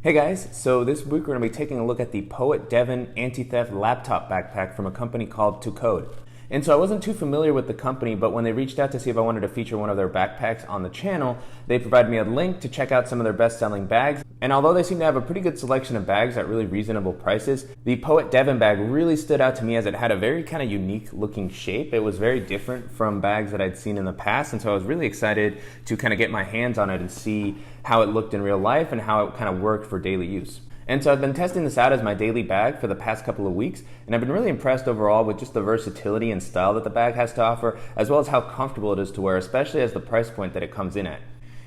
Hey guys, so this week we're going to be taking a look at the Poet Devin anti-theft laptop backpack from a company called Tocode. And so I wasn't too familiar with the company, but when they reached out to see if I wanted to feature one of their backpacks on the channel, they provided me a link to check out some of their best-selling bags. And although they seem to have a pretty good selection of bags at really reasonable prices, the Poet Devin bag really stood out to me as it had a very kind of unique looking shape. It was very different from bags that I'd seen in the past, and so I was really excited to kind of get my hands on it and see how it looked in real life and how it kind of worked for daily use. And so I've been testing this out as my daily bag for the past couple of weeks, and I've been really impressed overall with just the versatility and style that the bag has to offer, as well as how comfortable it is to wear, especially as the price point that it comes in at.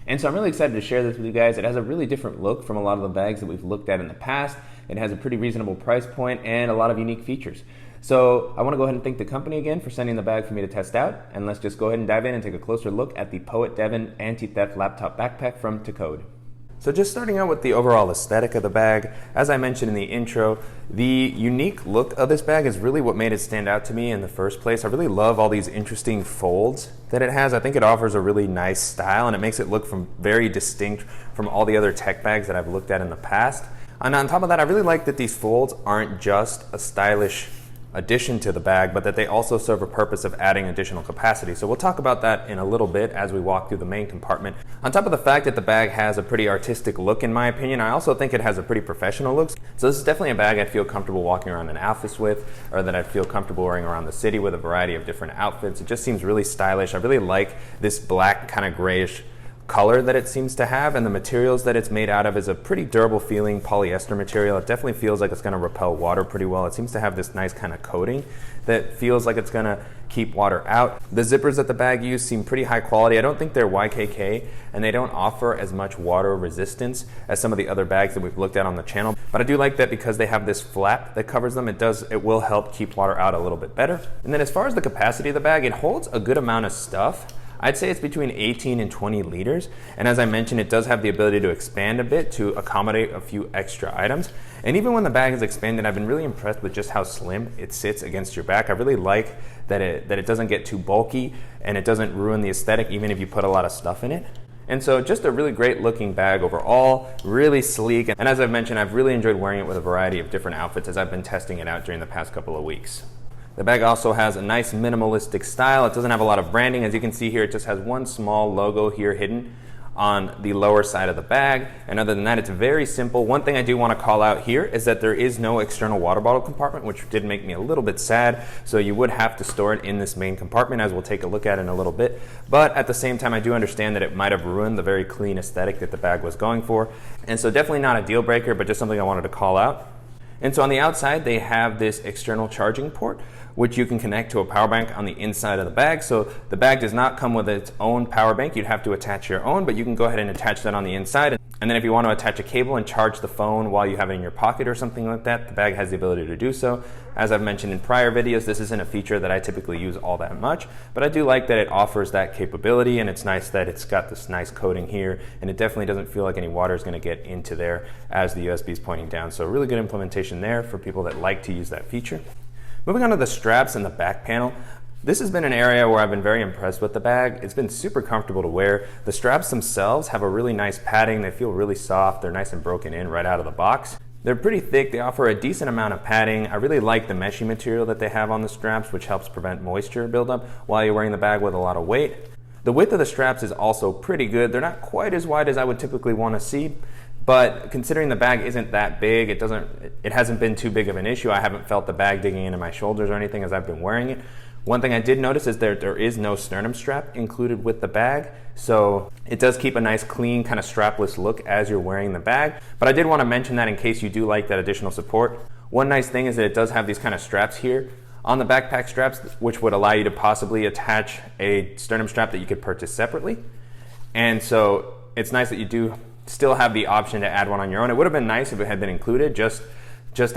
And so I'm really excited to share this with you guys. It has a really different look from a lot of the bags that we've looked at in the past. It has a pretty reasonable price point and a lot of unique features. So I want to go ahead and thank the company again for sending the bag for me to test out, and let's just go ahead and dive in and take a closer look at the Poet Devin anti-theft laptop backpack from Tocode. So just starting out with the overall aesthetic of the bag, as I mentioned in the intro, the unique look of this bag is really what made it stand out to me in the first place. I really love all these interesting folds that it has. I think it offers a really nice style and it makes it look very distinct from all the other tech bags that I've looked at in the past. And on top of that, I really like that these folds aren't just a stylish addition to the bag, but that they also serve a purpose of adding additional capacity. So we'll talk about that in a little bit as we walk through the main compartment. On top of the fact that the bag has a pretty artistic look, in my opinion, I also think it has a pretty professional look. So this is definitely a bag I'd feel comfortable walking around in office with, or that I'd feel comfortable wearing around the city with a variety of different outfits. It just seems really stylish. I really like this black kind of grayish color that it seems to have, and the materials that it's made out of is a pretty durable feeling polyester material. It definitely feels like it's going to repel water pretty well. It seems to have this nice kind of coating that feels like it's going to keep water out. The zippers that the bag use seem pretty high quality. I don't think they're YKK, and they don't offer as much water resistance as some of the other bags that we've looked at on the channel. But I do like that because they have this flap that covers them, it will help keep water out a little bit better. And then as far as the capacity of the bag, it holds a good amount of stuff. I'd say it's between 18 and 20 liters, and as I mentioned, it does have the ability to expand a bit to accommodate a few extra items. And even when the bag is expanded, I've been really impressed with just how slim it sits against your back. I really like that it doesn't get too bulky and it doesn't ruin the aesthetic even if you put a lot of stuff in it. And so just a really great looking bag overall, really sleek. And as I've mentioned, I've really enjoyed wearing it with a variety of different outfits as I've been testing it out during the past couple of weeks. The bag also has a nice minimalistic style. It doesn't have a lot of branding. As you can see here, it just has one small logo here hidden on the lower side of the bag. And other than that, it's very simple. One thing I do want to call out here is that there is no external water bottle compartment, which did make me a little bit sad. So you would have to store it in this main compartment, as we'll take a look at in a little bit. But at the same time, I do understand that it might have ruined the very clean aesthetic that the bag was going for. And so definitely not a deal breaker, but just something I wanted to call out. And so on the outside, they have this external charging port, which you can connect to a power bank on the inside of the bag. So the bag does not come with its own power bank. You'd have to attach your own, but you can go ahead and attach that on the inside. And then if you want to attach a cable and charge the phone while you have it in your pocket or something like that, the bag has the ability to do so. As I've mentioned in prior videos, this isn't a feature that I typically use all that much, but I do like that it offers that capability, and it's nice that it's got this nice coating here, and it definitely doesn't feel like any water is going to get into there as the USB is pointing down. So really good implementation there for people that like to use that feature. Moving on to the straps and the back panel. This has been an area where I've been very impressed with the bag. It's been super comfortable to wear. The straps themselves have a really nice padding. They feel really soft. They're nice and broken in right out of the box. They're pretty thick. They offer a decent amount of padding. I really like the meshy material that they have on the straps, which helps prevent moisture buildup while you're wearing the bag with a lot of weight. The width of the straps is also pretty good. They're not quite as wide as I would typically want to see, but considering the bag isn't that big, it hasn't been too big of an issue. I haven't felt the bag digging into my shoulders or anything as I've been wearing it. One thing I did notice is there is no sternum strap included with the bag, so it does keep a nice clean kind of strapless look as you're wearing the bag. But I did want to mention that in case you do like that additional support. One nice thing is that it does have these kind of straps here on the backpack straps, which would allow you to possibly attach a sternum strap that you could purchase separately. And so it's nice that you do still have the option to add one on your own. It would have been nice if it had been included, just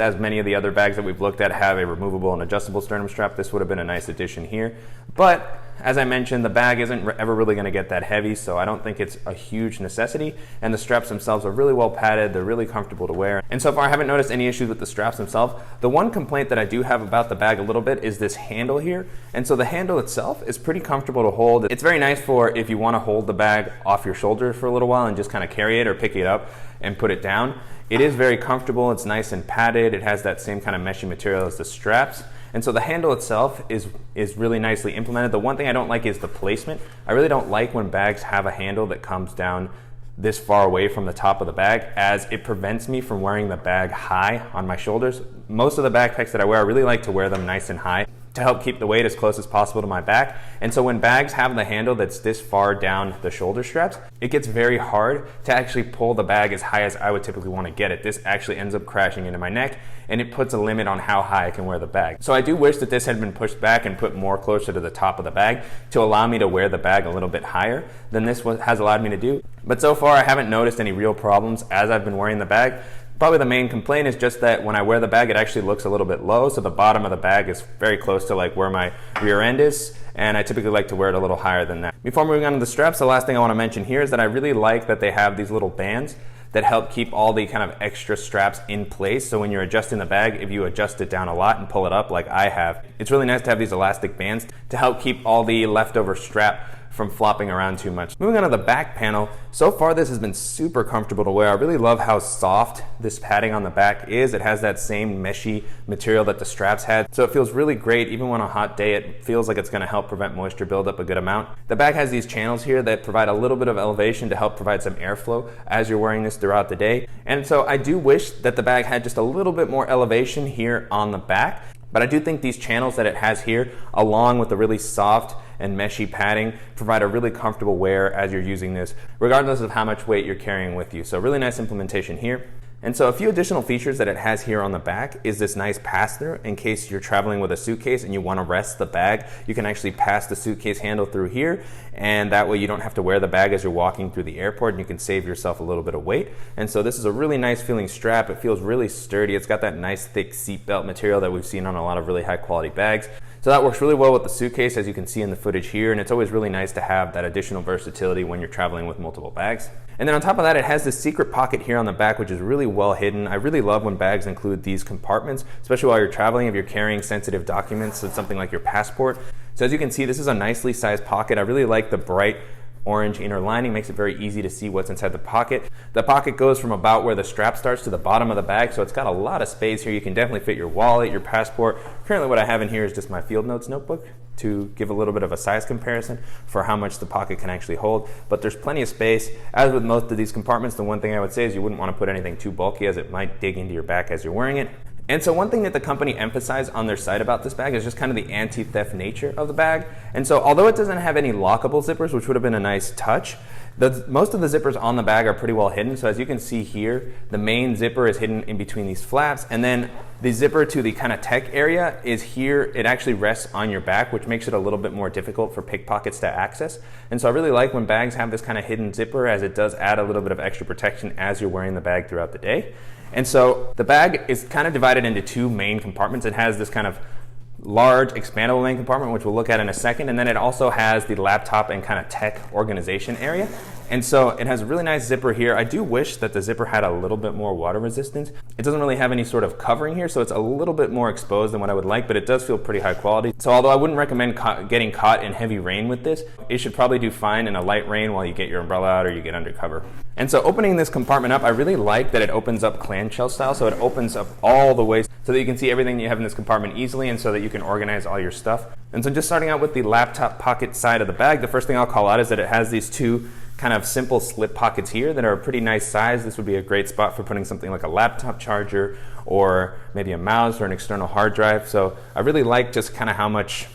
as many of the other bags that we've looked at have a removable and adjustable sternum strap. This would have been a nice addition here. But as I mentioned, the bag isn't ever really going to get that heavy, so I don't think it's a huge necessity. And the straps themselves are really well padded. They're really comfortable to wear. And so far, I haven't noticed any issues with the straps themselves. The one complaint that I do have about the bag a little bit is this handle here. And so the handle itself is pretty comfortable to hold. It's very nice for if you want to hold the bag off your shoulder for a little while and just kind of carry it or pick it up and put it down. It is very comfortable, it's nice and padded, it has that same kind of meshy material as the straps. And so the handle itself is really nicely implemented. The one thing I don't like is the placement. I really don't like when bags have a handle that comes down this far away from the top of the bag, as it prevents me from wearing the bag high on my shoulders. Most of the backpacks that I wear, I really like to wear them nice and high to help keep the weight as close as possible to my back. And so when bags have the handle that's this far down the shoulder straps, it gets very hard to actually pull the bag as high as I would typically want to get it. This actually ends up crashing into my neck, and it puts a limit on how high I can wear the bag. So I do wish that this had been pushed back and put more closer to the top of the bag to allow me to wear the bag a little bit higher than this has allowed me to do. But so far I haven't noticed any real problems as I've been wearing the bag. Probably the main complaint is just that when I wear the bag, it actually looks a little bit low. So the bottom of the bag is very close to like where my rear end is. And I typically like to wear it a little higher than that. Before moving on to the straps, the last thing I want to mention here is that I really like that they have these little bands that help keep all the kind of extra straps in place. So when you're adjusting the bag, if you adjust it down a lot and pull it up like I have, it's really nice to have these elastic bands to help keep all the leftover strap from flopping around too much. Moving on to the back panel, so far this has been super comfortable to wear. I really love how soft this padding on the back is. It has that same meshy material that the straps had, so it feels really great. Even on a hot day, it feels like it's gonna help prevent moisture buildup a good amount. The bag has these channels here that provide a little bit of elevation to help provide some airflow as you're wearing this throughout the day. And so I do wish that the bag had just a little bit more elevation here on the back. But I do think these channels that it has here, along with the really soft and meshy padding, provide a really comfortable wear as you're using this, regardless of how much weight you're carrying with you. So really nice implementation here. And so a few additional features that it has here on the back is this nice pass-through. In case you're traveling with a suitcase and you want to rest the bag, you can actually pass the suitcase handle through here, and that way you don't have to wear the bag as you're walking through the airport, and you can save yourself a little bit of weight. And so this is a really nice feeling strap. It feels really sturdy. It's got that nice thick seatbelt material that we've seen on a lot of really high quality bags. So that works really well with the suitcase, as you can see in the footage here, and it's always really nice to have that additional versatility when you're traveling with multiple bags. And then on top of that, it has this secret pocket here on the back, which is really well hidden. I really love when bags include these compartments, especially while you're traveling, if you're carrying sensitive documents, so something like your passport. So as you can see, this is a nicely sized pocket. I really like the bright orange inner lining, makes it very easy to see what's inside the pocket. The pocket goes from about where the strap starts to the bottom of the bag, so it's got a lot of space here. You can definitely fit your wallet, your passport. Currently what I have in here is just my field notes notebook to give a little bit of a size comparison for how much the pocket can actually hold, but there's plenty of space. As with most of these compartments, the one thing I would say is you wouldn't want to put anything too bulky, as it might dig into your back as you're wearing it. And so one thing that the company emphasized on their site about this bag is just kind of the anti-theft nature of the bag. And so although it doesn't have any lockable zippers, which would have been a nice touch, most of the zippers on the bag are pretty well hidden. So as you can see here, the main zipper is hidden in between these flaps, and then the zipper to the kind of tech area is here. It actually rests on your back, which makes it a little bit more difficult for pickpockets to access. And so I really like when bags have this kind of hidden zipper, as it does add a little bit of extra protection as you're wearing the bag throughout the day. And so the bag is kind of divided into two main compartments. It has this kind of large expandable main compartment, which we'll look at in a second, and then it also has the laptop and kind of tech organization area. And so it has a really nice zipper here. I do wish that the zipper had a little bit more water resistance. It doesn't really have any sort of covering here, so it's a little bit more exposed than what I would like, but it does feel pretty high quality. So although I wouldn't recommend getting caught in heavy rain with this, it should probably do fine in a light rain while you get your umbrella out or you get undercover. And so opening this compartment up, I really like that it opens up clamshell style, so it opens up all the way so that you can see everything you have in this compartment easily, and so that you can organize all your stuff. And so just starting out with the laptop pocket side of the bag, the first thing I'll call out is that it has these two kind of simple slip pockets here that are a pretty nice size. This would be a great spot for putting something like a laptop charger or maybe a mouse or an external hard drive. So I really like just kind of how much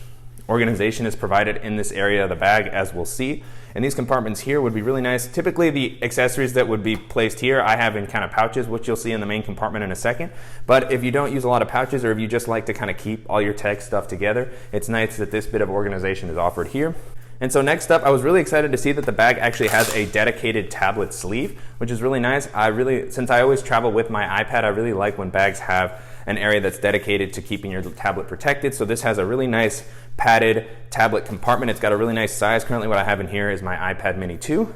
organization is provided in this area of the bag, as we'll see. And these compartments here would be really nice. Typically the accessories that would be placed here I have in kind of pouches, which you'll see in the main compartment in a second. But if you don't use a lot of pouches, or if you just like to kind of keep all your tech stuff together, it's nice that this bit of organization is offered here. And so next up, I was really excited to see that the bag actually has a dedicated tablet sleeve, which is really nice. Since I always travel with my iPad, I really like when bags have an area that's dedicated to keeping your tablet protected. So this has a really nice padded tablet compartment. It's got a really nice size. Currently what I have in here is my iPad mini 2.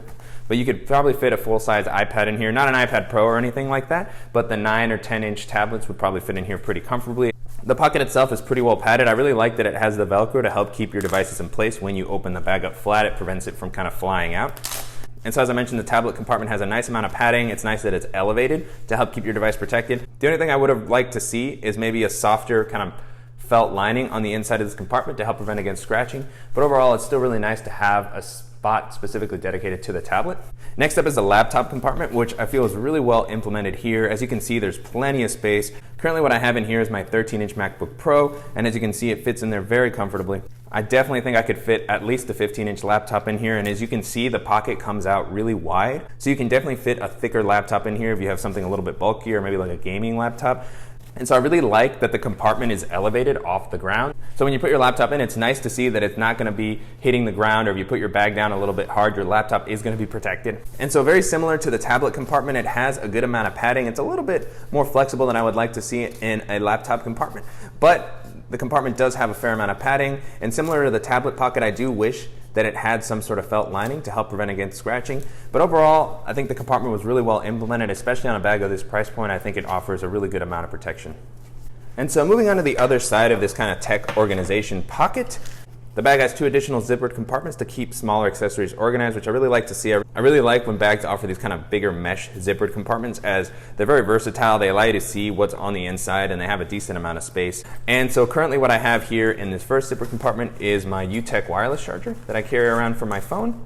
But you could probably fit a full-size iPad in here. Not an iPad Pro or anything like that, but the 9 or 10-inch tablets would probably fit in here pretty comfortably. The pocket itself is pretty well padded. I really like that it has the Velcro to help keep your devices in place when you open the bag up flat. It prevents it from kind of flying out. And so as I mentioned, the tablet compartment has a nice amount of padding. It's nice that it's elevated to help keep your device protected. The only thing I would have liked to see is maybe a softer kind of felt lining on the inside of this compartment to help prevent against scratching. But overall, it's still really nice to have a spot specifically dedicated to the tablet. Next up is the laptop compartment, which I feel is really well implemented here. As you can see, there's plenty of space. Currently what I have in here is my 13-inch MacBook Pro, and as you can see, it fits in there very comfortably. I definitely think I could fit at least a 15-inch laptop in here, and as you can see, the pocket comes out really wide, so you can definitely fit a thicker laptop in here if you have something a little bit bulkier, maybe like a gaming laptop. And so I really like that the compartment is elevated off the ground. So when you put your laptop in, it's nice to see that it's not going to be hitting the ground, or if you put your bag down a little bit hard, your laptop is going to be protected. And so very similar to the tablet compartment, it has a good amount of padding. It's a little bit more flexible than I would like to see in a laptop compartment, but the compartment does have a fair amount of padding. And similar to the tablet pocket, I do wish that it had some sort of felt lining to help prevent against scratching. But overall, I think the compartment was really well implemented, especially on a bag of this price point. I think it offers a really good amount of protection. And so moving on to the other side of this kind of tech organization pocket, the bag has 2 additional zippered compartments to keep smaller accessories organized, which I really like to see. I really like when bags offer these kind of bigger mesh zippered compartments, as they're very versatile. They allow you to see what's on the inside, and they have a decent amount of space. And so currently what I have here in this first zippered compartment is my UTech wireless charger that I carry around for my phone.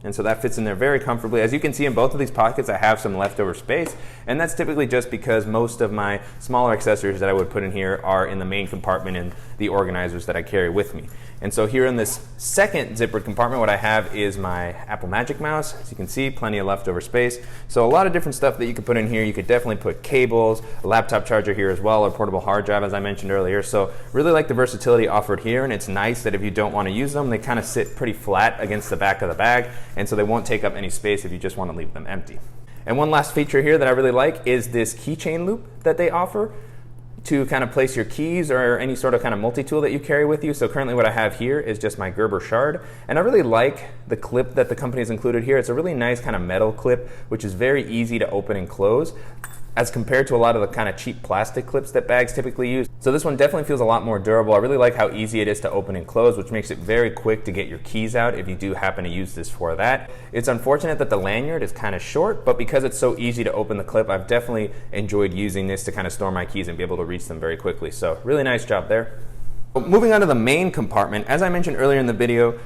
And so that fits in there very comfortably. As you can see, in both of these pockets, I have some leftover space, and that's typically just because most of my smaller accessories that I would put in here are in the main compartment and the organizers that I carry with me. And so here in this second zippered compartment, what I have is my Apple Magic Mouse. As you can see, plenty of leftover space. So a lot of different stuff that you could put in here. You could definitely put cables, a laptop charger here as well, or portable hard drive, as I mentioned earlier. So really like the versatility offered here, and it's nice that if you don't want to use them, they kind of sit pretty flat against the back of the bag, and so they won't take up any space if you just want to leave them empty. And one last feature here that I really like is this keychain loop that they offer to kind of place your keys or any sort of kind of multi-tool that you carry with you. So currently what I have here is just my Gerber shard, and I really like the clip that the company has included here. It's a really nice kind of metal clip, which is very easy to open and close, as compared to a lot of the kind of cheap plastic clips that bags typically use. So this one definitely feels a lot more durable. I really like how easy it is to open and close, which makes it very quick to get your keys out if you do happen to use this for that. It's unfortunate that the lanyard is kind of short, but because it's so easy to open the clip, I've definitely enjoyed using this to kind of store my keys and be able to reach them very quickly. So really nice job there. Moving on to the main compartment, as I mentioned earlier in the video,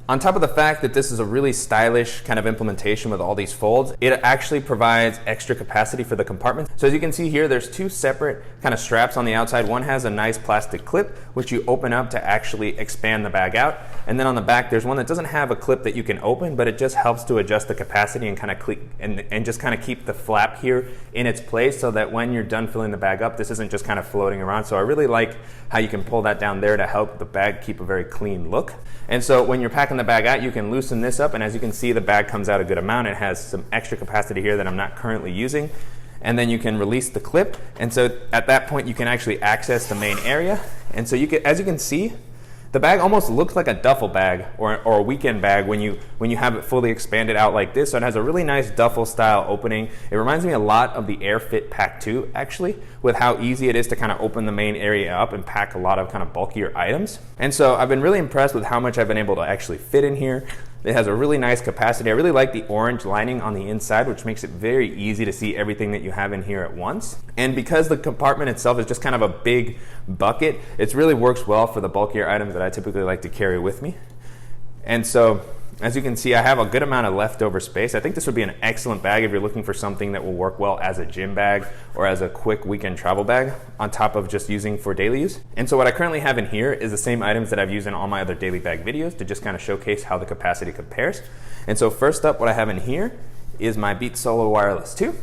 on top of the fact that this is a really stylish kind of implementation with all these folds, it actually provides extra capacity for the compartment. So as you can see here, there's 2 separate kind of straps on the outside. One has a nice plastic clip, which you open up to actually expand the bag out. And then on the back, there's one that doesn't have a clip that you can open, but it just helps to adjust the capacity and kind of and just kind of keep the flap here in its place, so that when you're done filling the bag up, this isn't just kind of floating around. So I really like how you can pull that down there to help the bag keep a very clean look. And so when you're packing the bag out, you can loosen this up, and as you can see, the bag comes out a good amount. It has some extra capacity here that I'm not currently using. And then you can release the clip, and so at that point you can actually access the main area. And so you can, as you can see, the bag almost looks like a duffel bag or a weekend bag when you have it fully expanded out like this. So it has a really nice duffel style opening. It reminds me a lot of the AirFit Pack 2 actually, with how easy it is to kind of open the main area up and pack a lot of kind of bulkier items. And so I've been really impressed with how much I've been able to actually fit in here. It has a really nice capacity. I really like the orange lining on the inside, which makes it very easy to see everything that you have in here at once. And because the compartment itself is just kind of a big bucket, it really works well for the bulkier items that I typically like to carry with me. And so, as you can see, I have a good amount of leftover space. I think this would be an excellent bag if you're looking for something that will work well as a gym bag or as a quick weekend travel bag, on top of just using for daily use. And so what I currently have in here is the same items that I've used in all my other daily bag videos to just kind of showcase how the capacity compares. And so first up, what I have in here is my Beats Solo Wireless 2.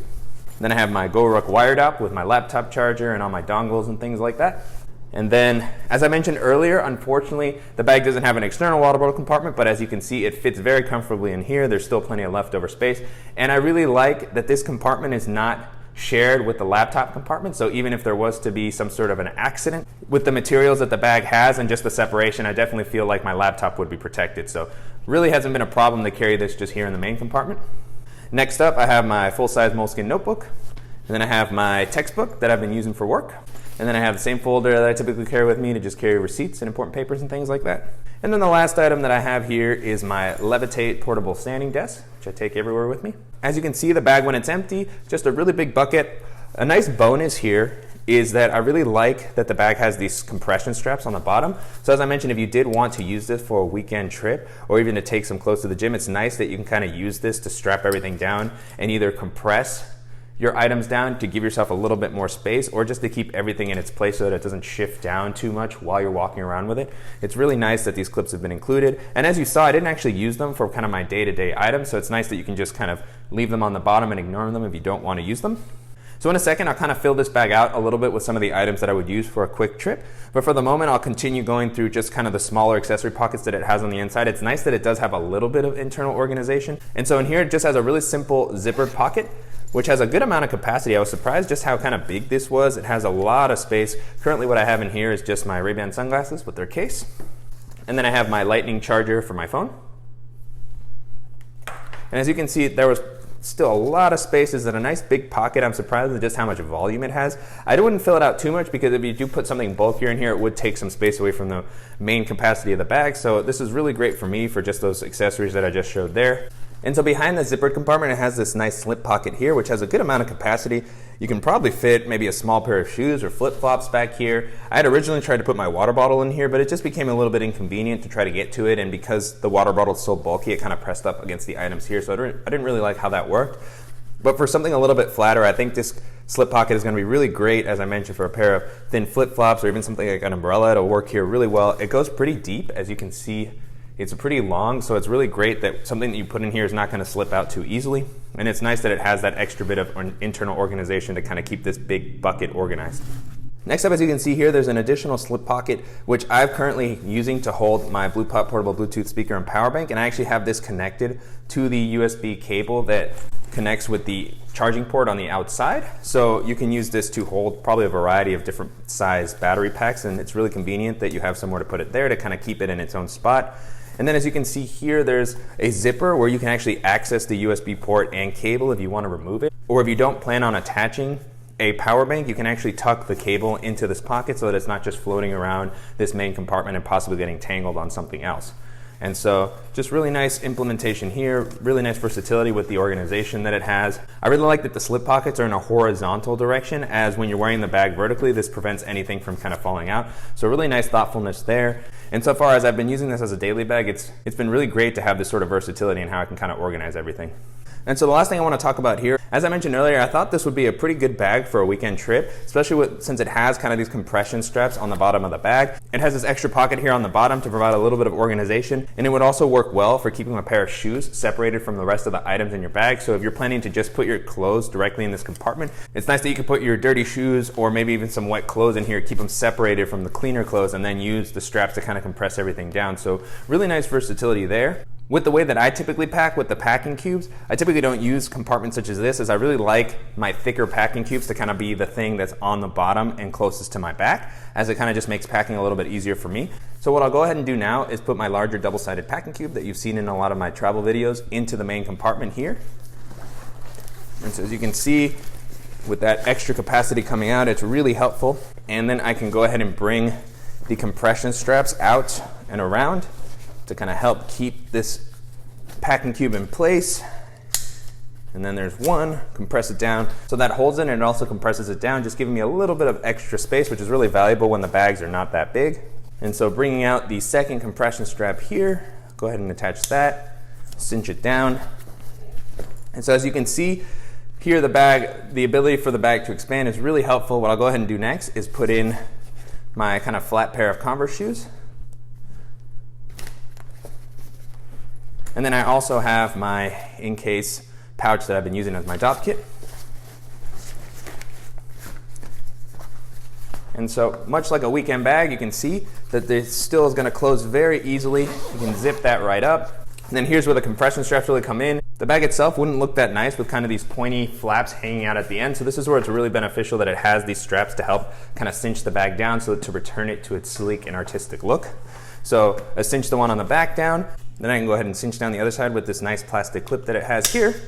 Then I have my GoRuck wired up with my laptop charger and all my dongles and things like that. And then, as I mentioned earlier, unfortunately, the bag doesn't have an external water bottle compartment, but as you can see, it fits very comfortably in here. There's still plenty of leftover space. And I really like that this compartment is not shared with the laptop compartment. So even if there was to be some sort of an accident with the materials that the bag has and just the separation, I definitely feel like my laptop would be protected. So really hasn't been a problem to carry this just here in the main compartment. Next up, I have my full-size moleskin notebook. And then I have my textbook that I've been using for work. And then I have the same folder that I typically carry with me to just carry receipts and important papers and things like that. And then the last item that I have here is my Levitate portable sanding desk, which I take everywhere with me. As you can see, the bag when it's empty, just a really big bucket. A nice bonus here is that I really like that the bag has these compression straps on the bottom. So as I mentioned, if you did want to use this for a weekend trip or even to take some clothes to the gym, it's nice that you can kind of use this to strap everything down and either compress your items down to give yourself a little bit more space or just to keep everything in its place so that it doesn't shift down too much while you're walking around with it. It's really nice that these clips have been included. And as you saw, I didn't actually use them for kind of my day-to-day items, so it's nice that you can just kind of leave them on the bottom and ignore them if you don't want to use them. So in a second, I'll kind of fill this bag out a little bit with some of the items that I would use for a quick trip. But for the moment, I'll continue going through just kind of the smaller accessory pockets that it has on the inside. It's nice that it does have a little bit of internal organization. And so in here, it just has a really simple zippered pocket, which has a good amount of capacity. I was surprised just how kind of big this was. It has a lot of space. Currently what I have in here is just my Ray-Ban sunglasses with their case. And then I have my lightning charger for my phone. And as you can see, there was still a lot of space. It's in a nice big pocket. I'm surprised at just how much volume it has. I wouldn't fill it out too much because if you do put something bulkier in here, it would take some space away from the main capacity of the bag. So this is really great for me for just those accessories that I just showed there. And so behind the zippered compartment, it has this nice slip pocket here, which has a good amount of capacity. You can probably fit maybe a small pair of shoes or flip-flops back here. I had originally tried to put my water bottle in here, but it just became a little bit inconvenient to try to get to it. And because the water bottle is so bulky, it kind of pressed up against the items here. So I didn't really like how that worked. But for something a little bit flatter, I think this slip pocket is going to be really great, as I mentioned, for a pair of thin flip-flops or even something like an umbrella. It'll work here really well. It goes pretty deep, as you can see. It's pretty long, so it's really great that something that you put in here is not going to slip out too easily. And it's nice that it has that extra bit of internal organization to kind of keep this big bucket organized. Next up, as you can see here, there's an additional slip pocket, which I'm currently using to hold my BluePop portable Bluetooth speaker and power bank. And I actually have this connected to the USB cable that connects with the charging port on the outside. So you can use this to hold probably a variety of different size battery packs. And it's really convenient that you have somewhere to put it there to kind of keep it in its own spot. And then as you can see here, there's a zipper where you can actually access the USB port and cable if you want to remove it. Or if you don't plan on attaching a power bank, you can actually tuck the cable into this pocket so that it's not just floating around this main compartment and possibly getting tangled on something else. And so just really nice implementation here, really nice versatility with the organization that it has. I really like that the slip pockets are in a horizontal direction, as when you're wearing the bag vertically, this prevents anything from kind of falling out. So really nice thoughtfulness there. And so far as I've been using this as a daily bag, it's been really great to have this sort of versatility in how I can kind of organize everything. And so the last thing I want to talk about here, as I mentioned earlier, I thought this would be a pretty good bag for a weekend trip, especially since it has kind of these compression straps on the bottom of the bag. It has this extra pocket here on the bottom to provide a little bit of organization, and it would also work well for keeping a pair of shoes separated from the rest of the items in your bag. So if you're planning to just put your clothes directly in this compartment, it's nice that you can put your dirty shoes or maybe even some wet clothes in here, keep them separated from the cleaner clothes, and then use the straps to kind of compress everything down. So really nice versatility there. With the way that I typically pack with the packing cubes, I typically don't use compartments such as this, as I really like my thicker packing cubes to kind of be the thing that's on the bottom and closest to my back, as it kind of just makes packing a little bit easier for me. So what I'll go ahead and do now is put my larger double-sided packing cube that you've seen in a lot of my travel videos into the main compartment here. And so as you can see, with that extra capacity coming out, it's really helpful. And then I can go ahead and bring the compression straps out and around to kind of help keep this packing cube in place. And then there's one, compress it down. So that holds it and it also compresses it down, just giving me a little bit of extra space, which is really valuable when the bags are not that big. And so bringing out the second compression strap here, go ahead and attach that, cinch it down. And so as you can see here, the ability for the bag to expand is really helpful. What I'll go ahead and do next is put in my kind of flat pair of Converse shoes. And then I also have my in-case pouch that I've been using as my drop kit. And so much like a weekend bag, you can see that this still is going to close very easily. You can zip that right up. And then here's where the compression straps really come in. The bag itself wouldn't look that nice with kind of these pointy flaps hanging out at the end. So this is where it's really beneficial that it has these straps to help kind of cinch the bag down so to return it to its sleek and artistic look. So I cinch the one on the back down. Then I can go ahead and cinch down the other side with this nice plastic clip that it has here.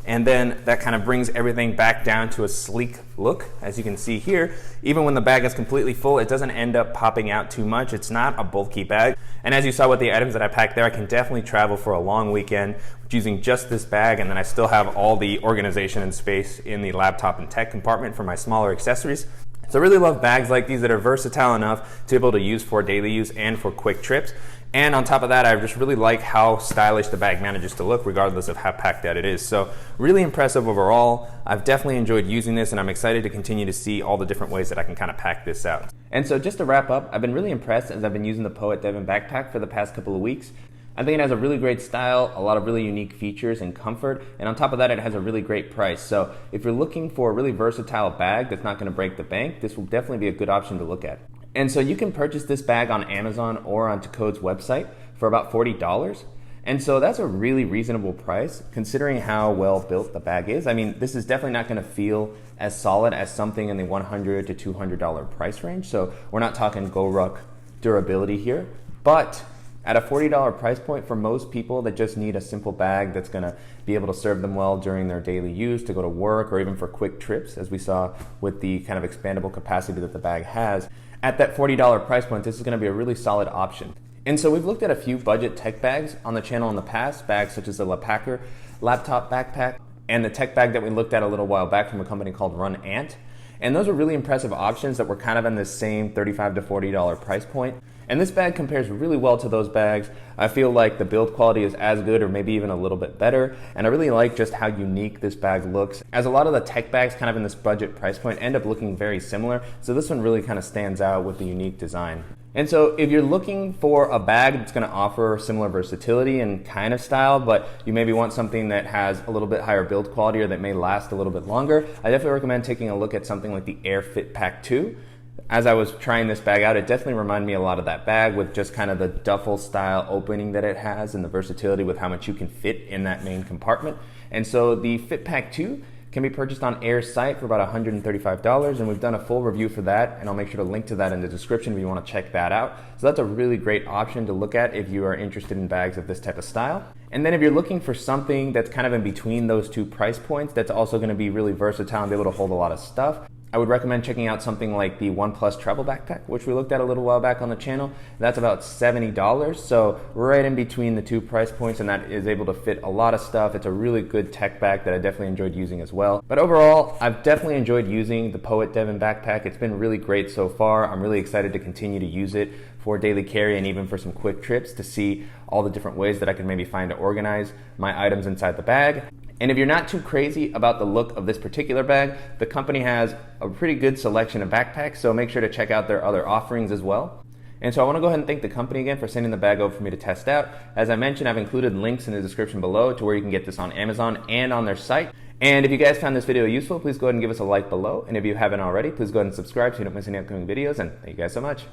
And then that kind of brings everything back down to a sleek look. As you can see here, even when the bag is completely full, it doesn't end up popping out too much. It's not a bulky bag. And as you saw with the items that I packed there, I can definitely travel for a long weekend using just this bag, and then I still have all the organization and space in the laptop and tech compartment for my smaller accessories. So I really love bags like these that are versatile enough to be able to use for daily use and for quick trips. And on top of that, I just really like how stylish the bag manages to look regardless of how packed out it is. So really impressive overall. I've definitely enjoyed using this, and I'm excited to continue to see all the different ways that I can kind of pack this out. And so just to wrap up, I've been really impressed as I've been using the Poet Devin Backpack for the past couple of weeks. I think it has a really great style, a lot of really unique features and comfort, and on top of that, it has a really great price. So if you're looking for a really versatile bag that's not going to break the bank, this will definitely be a good option to look at. And so you can purchase this bag on Amazon or on Tocode's website for about $40. And so that's a really reasonable price considering how well built the bag is. I mean, this is definitely not going to feel as solid as something in the $100 to $200 price range. So we're not talking GoRuck durability here, but at a $40 price point, for most people that just need a simple bag that's going to be able to serve them well during their daily use, to go to work or even for quick trips, as we saw with the kind of expandable capacity that the bag has, at that $40 price point, this is going to be a really solid option. And so we've looked at a few budget tech bags on the channel in the past, bags such as the Packer laptop backpack and the tech bag that we looked at a little while back from a company called Run Ant. And those are really impressive options that were kind of in the same $35 to $40 price point. And this bag compares really well to those bags. I feel like the build quality is as good or maybe even a little bit better. And I really like just how unique this bag looks, as a lot of the tech bags kind of in this budget price point end up looking very similar. So this one really kind of stands out with the unique design. And so if you're looking for a bag that's going to offer similar versatility and kind of style, but you maybe want something that has a little bit higher build quality or that may last a little bit longer, I definitely recommend taking a look at something like the Air Fit Pack 2. As I was trying this bag out, it definitely reminded me a lot of that bag with just kind of the duffel style opening that it has and the versatility with how much you can fit in that main compartment. And so the Fit Pack 2 can be purchased on Air's site for about $135, and we've done a full review for that, and I'll make sure to link to that in the description if you want to check that out. So that's a really great option to look at if you are interested in bags of this type of style. And then if you're looking for something that's kind of in between those two price points that's also going to be really versatile and be able to hold a lot of stuff, I would recommend checking out something like the OnePlus Travel Backpack, which we looked at a little while back on the channel. That's about $70, so right in between the two price points, and that is able to fit a lot of stuff. It's a really good tech bag that I definitely enjoyed using as well. But overall, I've definitely enjoyed using the Poet Devin Backpack. It's been really great so far. I'm really excited to continue to use it for daily carry and even for some quick trips to see all the different ways that I can maybe find to organize my items inside the bag. And if you're not too crazy about the look of this particular bag, the company has a pretty good selection of backpacks, so make sure to check out their other offerings as well. And so I want to go ahead and thank the company again for sending the bag over for me to test out. As I mentioned, I've included links in the description below to where you can get this on Amazon and on their site. And if you guys found this video useful, please go ahead and give us a like below. And if you haven't already, please go ahead and subscribe so you don't miss any upcoming videos. And thank you guys so much.